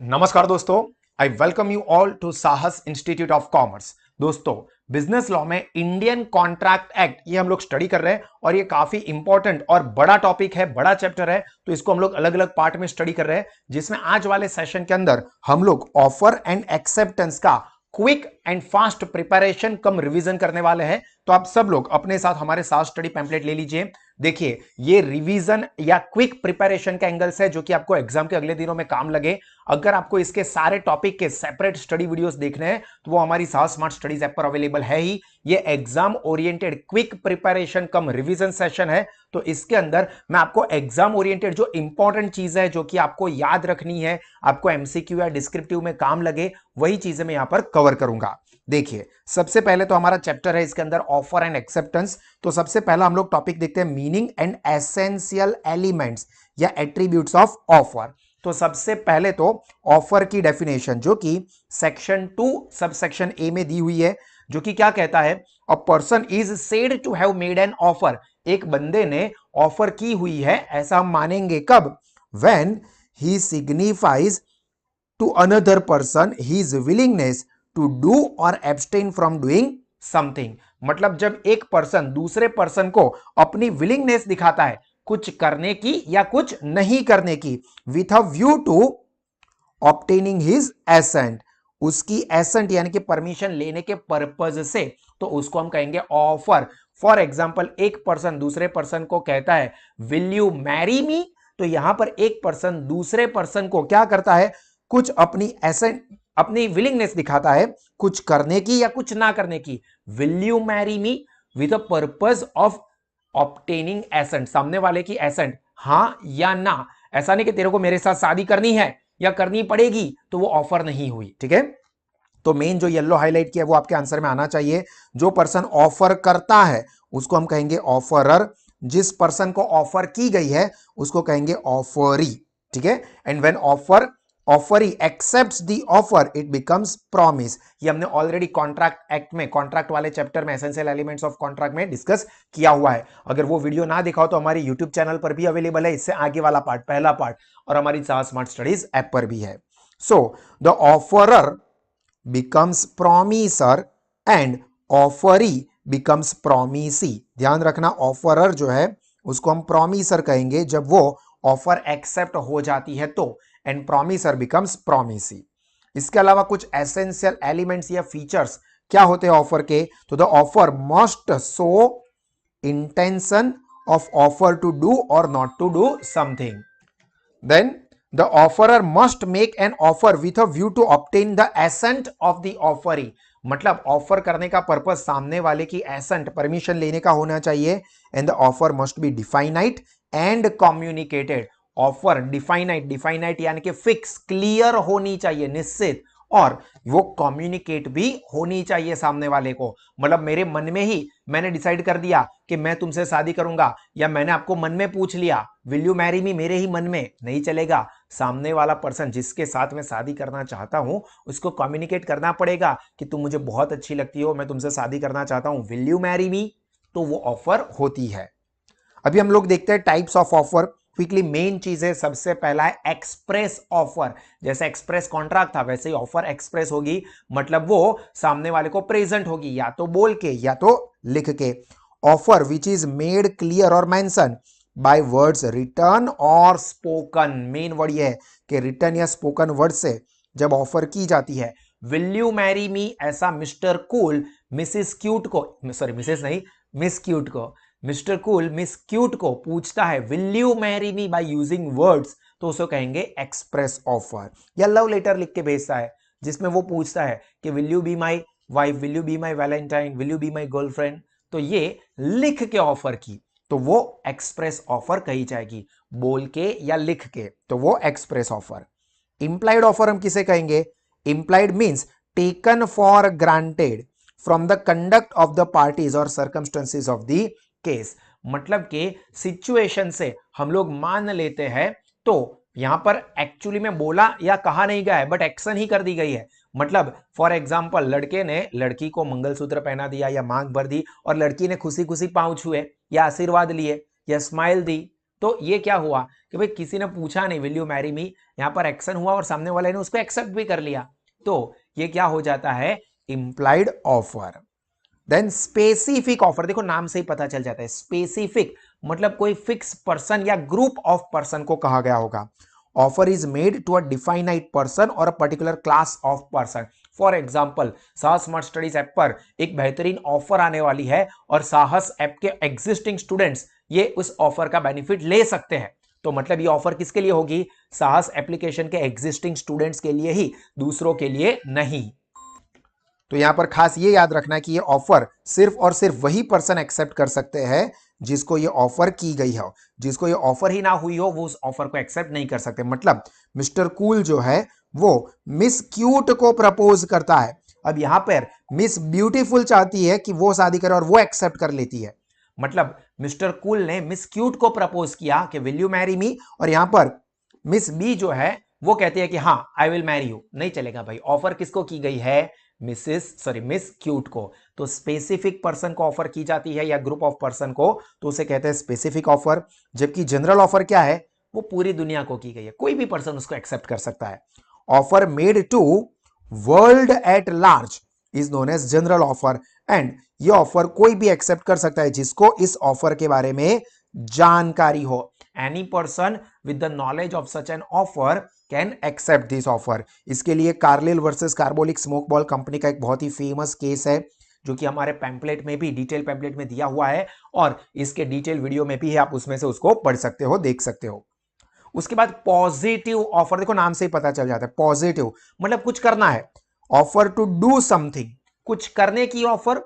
नमस्कार दोस्तों, I welcome you all to Sahas institute of commerce. दोस्तों, बिजनेस लॉ में इंडियन कॉन्ट्रैक्ट एक्ट ये हम लोग स्टडी कर रहे हैं और ये काफी इंपॉर्टेंट और बड़ा टॉपिक है, बड़ा चैप्टर है। तो इसको हम लोग अलग अलग पार्ट में स्टडी कर रहे हैं, जिसमें आज वाले सेशन के अंदर हम लोग ऑफर एंड एक्सेप्टेंस का quick and fast preparation come revision करने वाले हैं। तो आप सब लोग अपने साथ हमारे साथ स्टडी पैम्पलेट ले लीजिए। देखिए, ये रिवीजन या क्विक प्रिपरेशन का एंगल से जो कि आपको एग्जाम के अगले दिनों में काम लगे। अगर आपको इसके सारे टॉपिक के सेपरेट स्टडी वीडियोस देखने हैं तो वो हमारी साहस स्मार्ट स्टडीज ऐप पर अवेलेबल है ही। ये एग्जाम ओरिएंटेड क्विक प्रिपरेशन कम रिवीजन सेशन है। तो इसके अंदर मैं आपको एग्जाम ओरिएंटेड जो इंपॉर्टेंट चीज है, जो कि आपको याद रखनी है, आपको एमसीक्यू या डिस्क्रिप्टिव में काम लगे, वही चीजें मैं यहां पर कवर करूंगा। देखिए, सबसे पहले तो हमारा चैप्टर है इसके अंदर ऑफर एंड एक्सेप्टेंस। तो सबसे पहला हम लोग टॉपिक देखते हैं मीनिंग एंड एसेंशियल एलिमेंट्स या एट्रीब्यूट्स ऑफ ऑफर। तो सबसे पहले तो ऑफर की डेफिनेशन जो कि सेक्शन 2 सब सेक्शन ए में दी हुई है, जो कि क्या कहता है, a person is said to have made an offer. एक बंदे ने ऑफर की हुई है, ऐसा हम मानेंगे कब? When he signifies to another person his willingness to do or abstain from doing something. मतलब जब एक पर्सन दूसरे पर्सन को अपनी विलिंगनेस दिखाता है कुछ करने की या कुछ नहीं करने की, with a view to obtaining his assent, उसकी एसेंट यानी कि परमिशन लेने के पर्पज से, तो उसको हम कहेंगे ऑफर। फॉर एग्जाम्पल, एक पर्सन दूसरे पर्सन को कहता है विल यू मैरी मी, तो यहां पर एक पर्सन दूसरे पर्सन को क्या करता है, कुछ अपनी एसेंट, अपनी विलिंगनेस दिखाता है कुछ करने की या कुछ ना करने की। Will you marry me with a purpose of obtaining assent, सामने वाले की एसेंट, हां या ना। ऐसा नहीं कि तेरे को मेरे साथ शादी करनी है या करनी पड़ेगी, तो वो ऑफर नहीं हुई। ठीक है, तो मेन जो येलो हाईलाइट किया है वो आपके आंसर में आना चाहिए। जो पर्सन ऑफर करता है उसको हम कहेंगे ऑफरर, जिस पर्सन को ऑफर की गई है उसको कहेंगे ऑफरी। ठीक है, and when offeree accepts the offer it becomes promise. ये हमने ऑलरेडी कॉन्ट्रैक्ट एक्ट में, कॉन्ट्रैक्ट वाले चैप्टर में, एसेंशियल एलिमेंट्स ऑफ कॉन्ट्रैक्ट में डिस्कस किया हुआ है। अगर वो वीडियो ना देखा हो तो हमारे यूट्यूब चैनल पर भी अवेलेबल है, इससे आगे वाला पार्ट, पहला पार्ट, और हमारी साहस स्मार्ट स्टडीज ऐप पर भी है। So the offeror becomes promiser and offeree becomes promisee। ध्यान रखना, ऑफरर जो है उसको हम promiser कहेंगे जब वो ऑफर एक्सेप्ट हो जाती है तो, एंड promiser becomes promisee। इसके अलावा कुछ एसेंशियल एलिमेंट्स या फीचर्स क्या होते हैं ऑफर के? तो the offer must show intention of offer to do और not to do something. Then the offerer must make an offer with a view to obtain the assent of the offeree। मतलब offer करने का purpose सामने वाले की accent, permission लेने का होना चाहिए। And the offer must B definite and communicated. Offer definite, definite यानी कि फिक्स, क्लियर होनी चाहिए, निश्चित, और वो कम्युनिकेट भी होनी चाहिए सामने वाले को। मतलब मेरे मन में ही मैंने डिसाइड कर दिया कि मैं तुमसे शादी करूंगा, या मैंने आपको मन में पूछ लिया विल यू मैरी मी, मेरे ही मन में, नहीं चलेगा। सामने वाला पर्सन जिसके साथ मैं शादी करना चाहता हूं उसको कम्युनिकेट करना पड़ेगा कि तुम मुझे बहुत अच्छी लगती हो, मैं तुमसे शादी करना चाहता हूं, विल यू मैरी मी, तो वो ऑफर होती है। अभी हम लोग देखते हैं types of offer quickly. Main चीज है, सबसे पहला है एक्सप्रेस ऑफर। जैसे एक्सप्रेस कॉन्ट्रैक्ट था वैसे ही ऑफर एक्सप्रेस होगी, मतलब वो सामने वाले को प्रेजेंट होगी, या तो बोल के या तो लिख के। Offer which is made clear और मेंशन बाय वर्ड्स रिटर्न और स्पोकन। मेन वर्ड ये है कि रिटर्न या स्पोकन वर्ड से जब ऑफर की जाती है, विल यू मैरी मी, ऐसा मिस्टर कूल मिसिस क्यूट को, सॉरी मिसेस नहीं, मिस क्यूट को, मिस्टर कूल मिस क्यूट को पूछता है will you marry me by using words, तो उसको कहेंगे एक्सप्रेस ऑफर। या लव लेटर लिख के भेजता है जिसमें वो पूछता है कि will you be my wife, will you be my Valentine, will you be my girlfriend, तो ये लिख के ऑफर की, तो वो एक्सप्रेस ऑफर कही जाएगी। बोल के या लिख के, तो वो एक्सप्रेस ऑफर। इंप्लाइड ऑफर हम किसे कहेंगे? Implied means taken for granted from the conduct of the parties और सर्कमस्टेंसेस ऑफ द केस। मतलब के सिचुएशन से हम लोग मान लेते हैं, तो यहां पर एक्चुअली में बोला या कहा नहीं गया है, बट एक्शन ही कर दी गई है। मतलब फॉर एग्जाम्पल, लड़के ने लड़की को मंगलसूत्र पहना दिया या मांग भर दी, और लड़की ने खुशी खुशी पांव छुए या आशीर्वाद लिए या स्माइल दी, तो ये क्या हुआ कि भाई किसी ने पूछा नहीं विल यू मैरी मी, यहां पर एक्शन हुआ और सामने वाले ने उसको एक्सेप्ट भी कर लिया, तो ये क्या हो जाता है, implied offer. Then specific offer, देखो नाम से ही पता चल जाता है, स्पेसिफिक मतलब कोई फिक्स पर्सन या ग्रुप ऑफ पर्सन को कहा गया होगा। Offer is made to a definite person और a particular class of person. For example, Sahas smart studies app पर एक बेहतरीन ऑफर आने वाली है और साहस ऐप के एग्जिस्टिंग स्टूडेंट्स ये उस ऑफर का बेनिफिट ले सकते हैं। तो मतलब ये ऑफर किसके लिए होगी, साहस एप्लीकेशन के एग्जिस्टिंग स्टूडेंट्स के लिए ही, दूसरों के लिए नहीं। तो यहां पर खास ये याद रखना कि ये ऑफर सिर्फ और सिर्फ वही पर्सन एक्सेप्ट कर सकते हैं जिसको ये ऑफर की गई हो। जिसको ये ऑफर ही ना हुई हो वो उस ऑफर को एक्सेप्ट नहीं कर सकते। मतलब मिस्टर कूल जो है वो मिस क्यूट को प्रपोज करता है, अब यहां पर मिस ब्यूटीफुल चाहती है कि वो शादी करे और वो एक्सेप्ट कर लेती है। मतलब मिस्टर कूल ने मिस क्यूट को प्रपोज किया कि विल यू मैरी मी, और यहां पर मिस बी जो है वो कहती है कि हाँ आई विल मैरी यू। नहीं चलेगा भाई, ऑफर किसको की गई है, मिस क्यूट को। तो स्पेसिफिक पर्सन को ऑफर की जाती है या ग्रुप ऑफ पर्सन को, तो उसे कहते हैं स्पेसिफिक ऑफर। जबकि जनरल ऑफर क्या है, वो पूरी दुनिया को की गई है, कोई भी पर्सन उसको एक्सेप्ट कर सकता है। Offer made to world at large is known as general offer, and ये ऑफर कोई भी एक्सेप्ट कर सकता है जिसको इस ऑफर के बारे में जानकारी हो। Any person with the knowledge of such an offer can accept this offer. इसके लिए Carlill versus Carbolic smoke ball company का एक बहुत ही फेमस केस है जो कि हमारे पैम्पलेट में भी, डिटेल पैम्पलेट में दिया हुआ है, और इसके डिटेल वीडियो में भी है, आप उसमें से उसको पढ़ सकते हो, देख सकते हो। उसके बाद पॉजिटिव ऑफर, देखो नाम से ही पता चल जाता है, पॉजिटिव मतलब कुछ करना है, ऑफर टू डू समथिंग, कुछ करने की ऑफर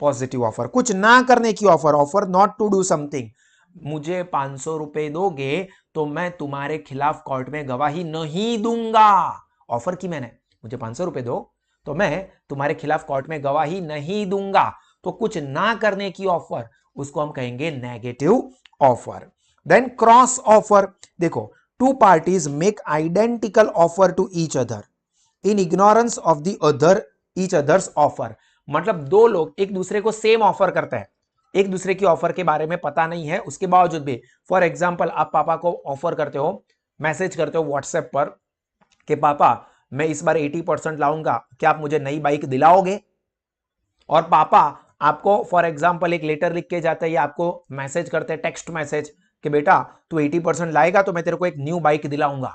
पॉजिटिव ऑफर, कुछ ना करने की offer, offer not to do something. मुझे 500 रुपए दोगे तो मैं तुम्हारे खिलाफ कोर्ट में गवाही नहीं दूंगा। ऑफर की मैंने, मुझे 500 रुपए दो तो मैं तुम्हारे खिलाफ कोर्ट में गवाही नहीं दूंगा। तो कुछ ना करने की ऑफर, उसको हम कहेंगे negative offer. Then cross offer, देखो two parties make identical offer to each other in ignorance of the other each others offer. मतलब दो लोग एक दूसरे को सेम ऑफर करते हैं, एक दूसरे की ऑफर के बारे में पता नहीं है उसके बावजूद भी। फॉर एग्जांपल, आप पापा को ऑफर करते हो, मैसेज करते हो व्हाट्सएप पर कि पापा मैं इस बार 80% लाऊंगा, क्या आप मुझे नई बाइक दिलाओगे? और पापा आपको फॉर एग्जांपल एक लेटर लिख के जाते हैं या आपको मैसेज करते हैं, टेक्स्ट मैसेज, कि बेटा तू 80% लाएगा तो मैं तेरे को एक न्यू बाइक दिलाऊंगा।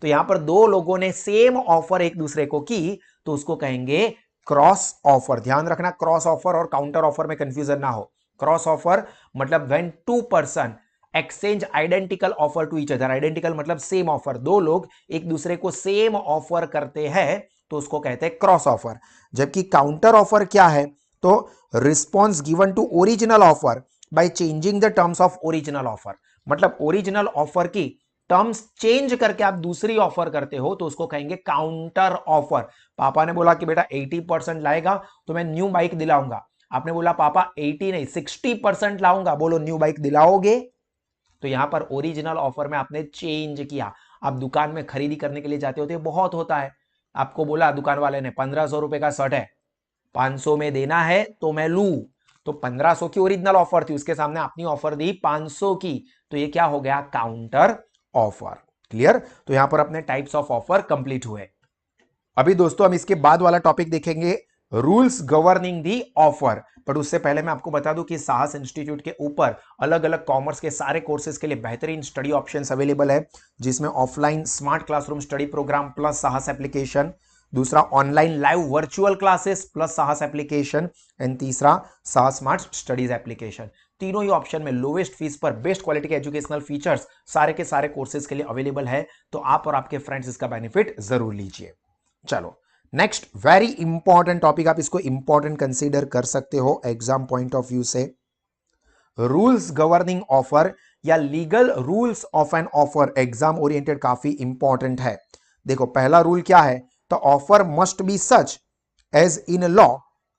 तो यहां पर दो लोगों ने सेम ऑफर एक दूसरे को की, तो उसको कहेंगे क्रॉस ऑफर। ध्यान रखना, क्रॉस ऑफर और काउंटर ऑफर में कंफ्यूजन ना हो। क्रॉस ऑफर मतलब when two person exchange identical offer to each other, identical मतलब सेम ऑफर, दो लोग एक दूसरे को सेम ऑफर करते हैं तो उसको कहते हैं क्रॉस ऑफर। जबकि काउंटर ऑफर क्या है, तो response given to original offer by changing the terms of original offer. मतलब ओरिजिनल ऑफर की टर्म्स चेंज करके आप दूसरी ऑफर करते हो तो उसको कहेंगे काउंटर ऑफर। पापा ने बोला कि बेटा 80% लाएगा तो मैं न्यू बाइक दिलाऊंगा, आपने बोला पापा 80 नहीं 60% लाऊंगा, बोलो न्यू बाइक दिलाओगे? तो यहां पर ओरिजिनल ऑफर में आपने चेंज किया। आप दुकान में खरीदी करने के लिए जाते होते, बहुत होता है, आपको बोला दुकान वाले ने 1500 रुपए का शर्ट है, 500 में देना है तो मैं लू, तो 1500 की ओरिजिनल ऑफर थी, उसके सामने अपनी ऑफर दी 500 की, तो ये क्या हो गया, काउंटर ऑफर। क्लियर? तो यहां पर अपने टाइप्स ऑफ ऑफर कंप्लीट हुए। अभी दोस्तों हम इसके बाद वाला टॉपिक देखेंगे, rules governing the offer. But उससे पहले मैं आपको बता दूं कि साहस इंस्टीट्यूट के ऊपर अलग अलग कॉमर्स के सारे कोर्सेज के लिए बेहतरीन स्टडी ऑप्शंस अवेलेबल है, जिसमें offline smart classroom study program plus Sahas application, दूसरा online live virtual classes plus Sahas application, and तीसरा साहस स्मार्ट स्टडीज एप्लीकेशन। तीनों ही ऑप्शन में लोवेस्ट फीस पर बेस्ट क्वालिटी के एजुकेशनल फीचर्स सारे के सारे कोर्सेज के लिए अवेलेबल है, तो आप और आपके फ्रेंड्स इसका बेनिफिट जरूर लीजिए। चलो नेक्स्ट वेरी इंपॉर्टेंट टॉपिक, आप इसको इंपॉर्टेंट कंसीडर कर सकते हो एग्जाम पॉइंट ऑफ व्यू से, रूल्स गवर्निंग ऑफर या legal rules of an offer. Exam oriented काफी इंपॉर्टेंट है। देखो पहला रूल क्या है, the offer must be such as in law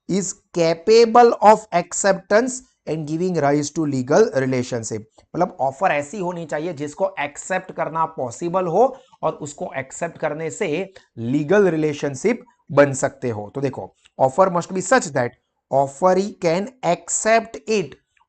is capable of acceptance and giving rise to legal relationship. मतलब offer ऐसी होनी चाहिए जिसको एक्सेप्ट करना पॉसिबल हो और उसको एक्सेप्ट करने से लीगल रिलेशनशिप बन सकते हो। तो देखो offer must be such that offeree can accept it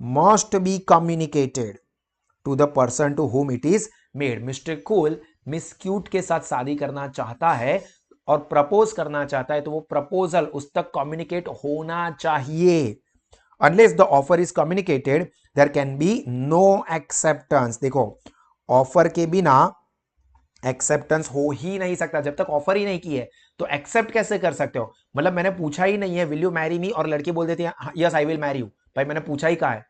must be communicated to the person to whom it is made. Mister cool miss cute के साथ शादी करना चाहता है और प्रपोज करना चाहता है, तो वो प्रपोजल उस तक कम्युनिकेट होना चाहिए। Unless the offer is communicated there can be no acceptance. देखो, ऑफर के बिना एक्सेप्टेंस हो ही नहीं सकता। जब तक ऑफर ही नहीं की है तो एक्सेप्ट कैसे कर सकते हो? मतलब मैंने पूछा ही नहीं है विल यू मैरी मी, और लड़की बोल देती है yes I will marry you. भाई मैंने पूछा ही कहा है?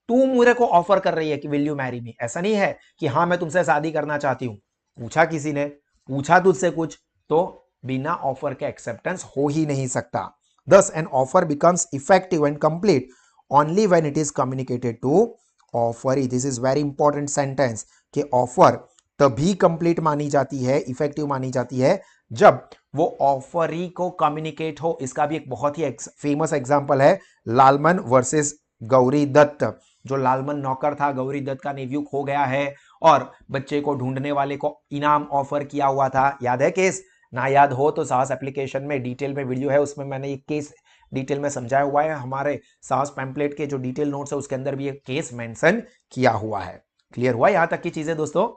तू मेरे को ऑफर कर रही है कि विल यू मैरी मी, ऐसा नहीं है कि हाँ मैं तुमसे शादी करना चाहती हूं। पूछा किसी ने, पूछा तुझसे कुछ, तो बिना ऑफर के एक्सेप्टेंस हो ही नहीं सकता। Thus an offer becomes effective and complete only when it is communicated to offer. This is very important sentence कि ऑफर तभी कंप्लीट मानी जाती है, इफेक्टिव मानी जाती है, जब वो ऑफरी को कम्युनिकेट हो। इसका भी एक बहुत ही फेमस एग्जांपल है लालमन वर्सेस गौरी दत्त। जो लालमन नौकर था, गौरी दत्त का नेव्यू खो गया है और बच्चे को ढूंढने वाले को इनाम ऑफर किया हुआ था। याद है केस? ना याद हो तो साहस एप्लीकेशन में डिटेल में वीडियो है, उसमें मैंने ये केस डिटेल में समझाया हुआ है। हमारे साहस पैम्पलेट के जो डिटेल नोट्स है उसके अंदर भी एक केस मेंशन किया हुआ है। क्लियर हुआ यहां तक की चीजें दोस्तों?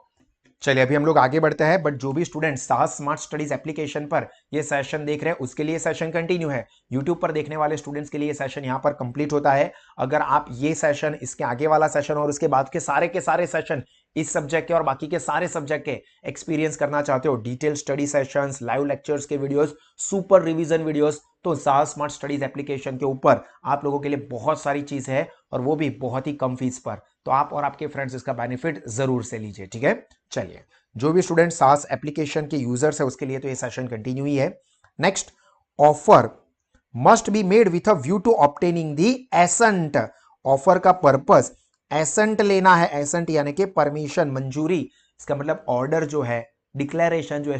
चलिए अभी हम लोग आगे बढ़ते हैं। बट जो भी स्टूडेंट साहस स्मार्ट स्टडीज एप्लीकेशन पर ये सेशन देख रहे हैं उसके लिए सेशन कंटिन्यू है। यूट्यूब पर देखने वाले स्टूडेंट्स के लिए सेशन यहां पर कंप्लीट होता है। अगर आप ये सेशन, इसके आगे वाला सेशन और उसके बाद के सारे सेशन इस सब्जेक्ट के और बाकी के सारे सब्जेक्ट के एक्सपीरियंस करना चाहते हो, detail study sessions, live lectures के वीडियोस, सुपर रिवीजन वीडियोस, तो साहस स्मार्ट स्टडीज एप्लीकेशन के ऊपर आप लोगों के लिए बहुत सारी चीज है और वो भी बहुत ही कम फीस पर। तो आप और आपके फ्रेंड्स इसका बेनिफिट जरूर से लीजिए। ठीक है, चलिए जो भी स्टूडेंट सास एप्लीकेशन के यूजर्स है उसके लिए तो ये सेशन कंटिन्यू ही है। Next, offer must be made with a view to obtaining the assent. Offer का पर्पस एसेंट लेना है। एसेंट यानी कि परमिशन, मंजूरी। इसका मतलब ऑर्डर जो है, डिक्लेरेशन जो है,